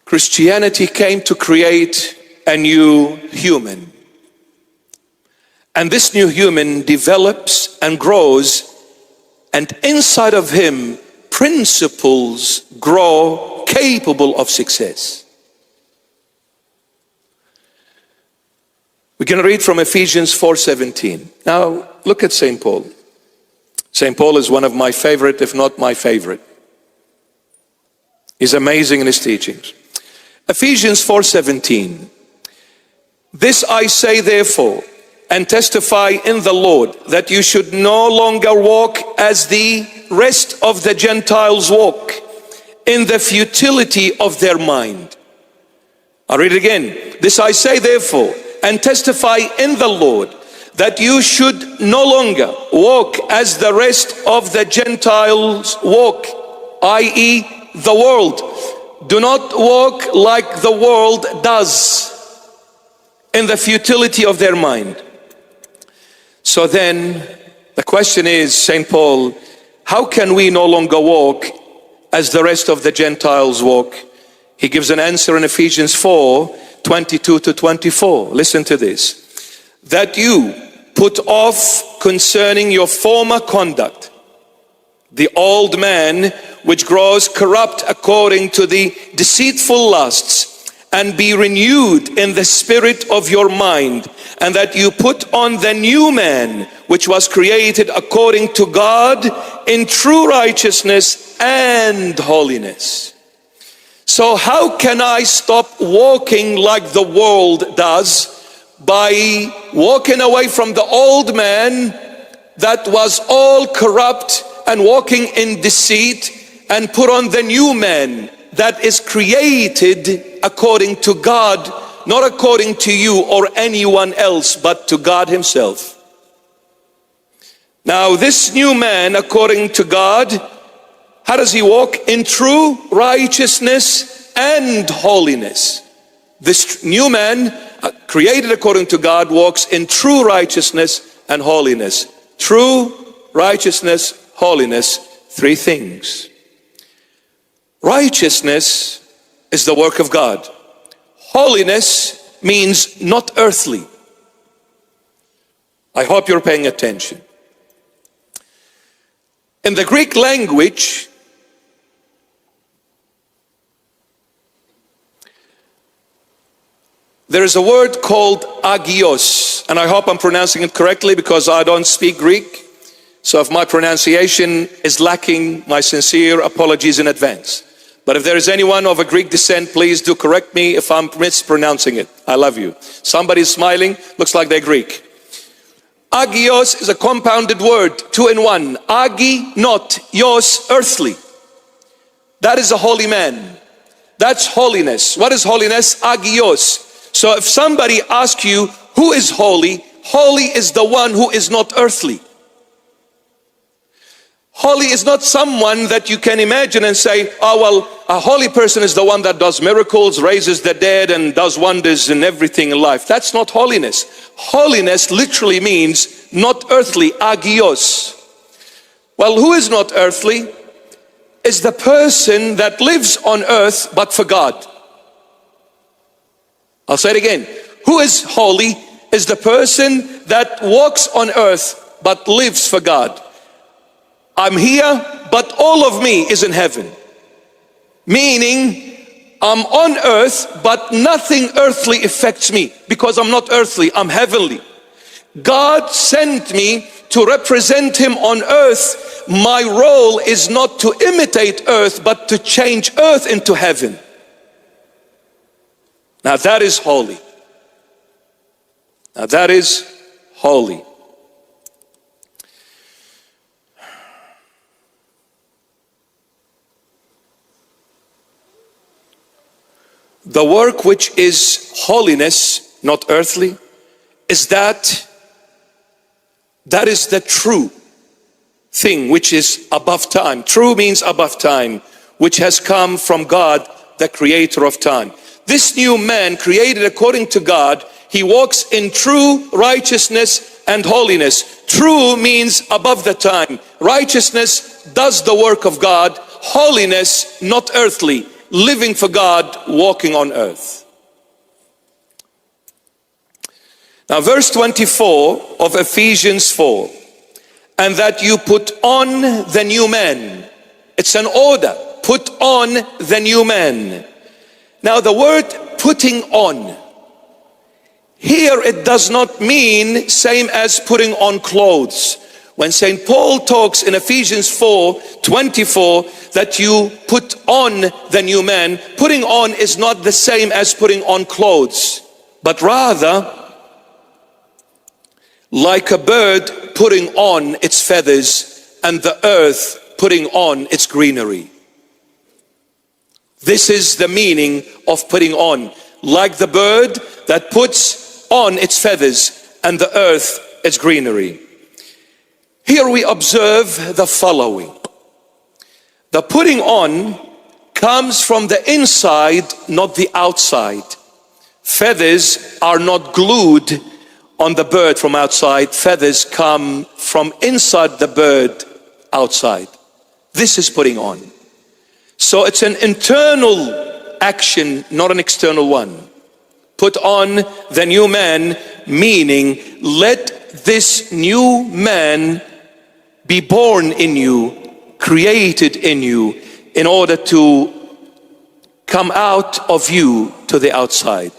Christianity came to create a new human. And this new human develops and grows, and inside of him, principles grow capable of success. We're going to read from Ephesians 4:17. Now, look at St. Paul. St. Paul is one of my favorite, if not my favorite. He's amazing in his teachings. Ephesians 4:17. This I say therefore, and testify in the Lord, that you should no longer walk as the rest of the Gentiles walk, in the futility of their mind. I'll read it again. This I say therefore, and testify in the Lord, that you should no longer walk as the rest of the Gentiles walk, i.e. the world. Do not walk like the world does, in the futility of their mind. So then, the question is, St. Paul, how can we no longer walk as the rest of the Gentiles walk? He gives an answer in Ephesians 4:22-24. Listen to this. That you put off concerning your former conduct the old man which grows corrupt according to the deceitful lusts, and be renewed in the spirit of your mind, and that you put on the new man which was created according to God in true righteousness and holiness. So how can I stop walking like the world does? By walking away from the old man that was all corrupt and walking in deceit, and put on the new man that is created according to God, not according to you or anyone else, but to God himself. Now this new man according to God, how does he walk? In true righteousness and holiness. This new man created according to God walks in true righteousness and holiness. True righteousness, holiness, three things. Righteousness is the work of God. Holiness means not earthly. I hope you're paying attention. In the Greek language, there is a word called agios, and I hope I'm pronouncing it correctly because I don't speak Greek. So if my pronunciation is lacking, my sincere apologies in advance. But if there is anyone of a Greek descent, please do correct me if I'm mispronouncing it. I love you. Somebody's smiling, looks like they're Greek. Agios is a compounded word, two in one. Agi, not, yos, earthly. That is a holy man. That's holiness. What is holiness? Agios. So if somebody asks you, who is holy? Holy is the one who is not earthly. Holy is not someone that you can imagine and say, oh well, a holy person is the one that does miracles, raises the dead, and does wonders in everything in life. That's not holiness. Holiness literally means not earthly, agios. Well, who is not earthly? Is the person that lives on earth but for God. I'll say it again. Who is holy? Is the person that walks on earth but lives for God. I'm here, but all of me is in heaven. Meaning, I'm on earth, but nothing earthly affects me because I'm not earthly, I'm heavenly. God sent me to represent Him on earth. My role is not to imitate earth, but to change earth into heaven. Now that is holy. Now that is holy. The work which is holiness, not earthly, is that is the true thing which is above time. True means above time, which has come from God, the creator of time. This new man created according to God, he walks in true righteousness and holiness. True means above the time. Righteousness does the work of God. Holiness, not earthly. living for God, walking on earth. Now verse 24 of Ephesians 4, and that you put on the new man. It's an order, put on the new man. Now the word putting on, here it does not mean same as putting on clothes. When St. Paul talks in Ephesians 4:24 that you put on the new man, putting on is not the same as putting on clothes, but rather like a bird putting on its feathers and the earth putting on its greenery. This is the meaning of putting on. Like the bird that puts on its feathers and the earth its greenery. Here we observe the following. The putting on comes from the inside, not the outside. Feathers are not glued on the bird from outside. Feathers come from inside the bird outside. This is putting on. So it's an internal action, not an external one. Put on the new man, meaning let this new man be born in you, created in you, in order to come out of you to the outside.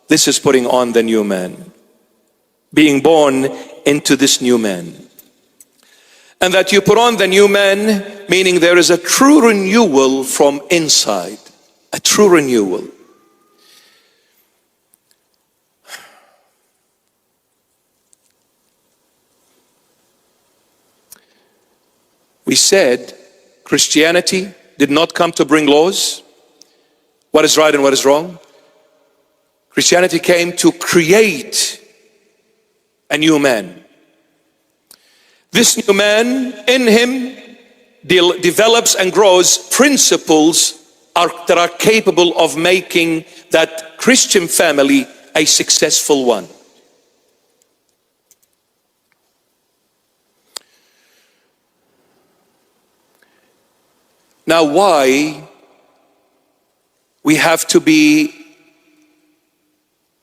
This is putting on the new man. Being born into this new man. And that you put on the new man, meaning there is a true renewal from inside. A true renewal. We said Christianity did not come to bring laws, what is right and what is wrong. Christianity came to create a new man. This new man, in him, develops and grows principles that are capable of making that Christian family a successful one. Now, why we have to be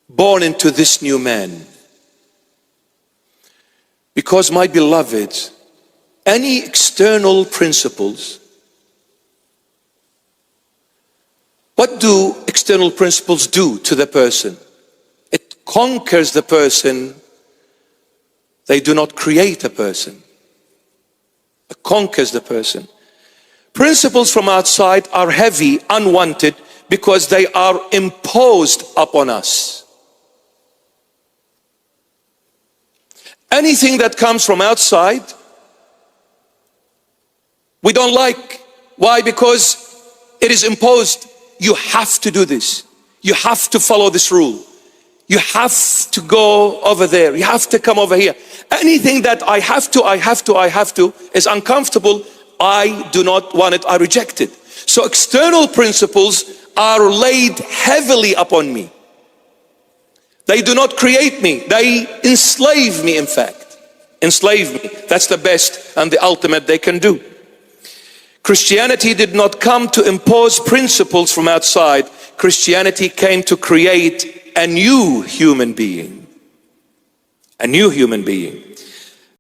born into this new man? Because, my beloved, any external principles, what do external principles do to the person? It conquers the person. They do not create a person. It conquers the person. Principles from outside are heavy, unwanted, because they are imposed upon us. Anything that comes from outside, we don't like. Why? Because it is imposed. You have to do this. You have to follow this rule. You have to go over there. You have to come over here. Anything that I have to is uncomfortable. I do not want it. I reject it. So external principles are laid heavily upon me. They do not create me. They enslave me, in fact. Enslave me. That's the best and the ultimate they can do. Christianity did not come to impose principles from outside. Christianity came to create a new human being. A new human being.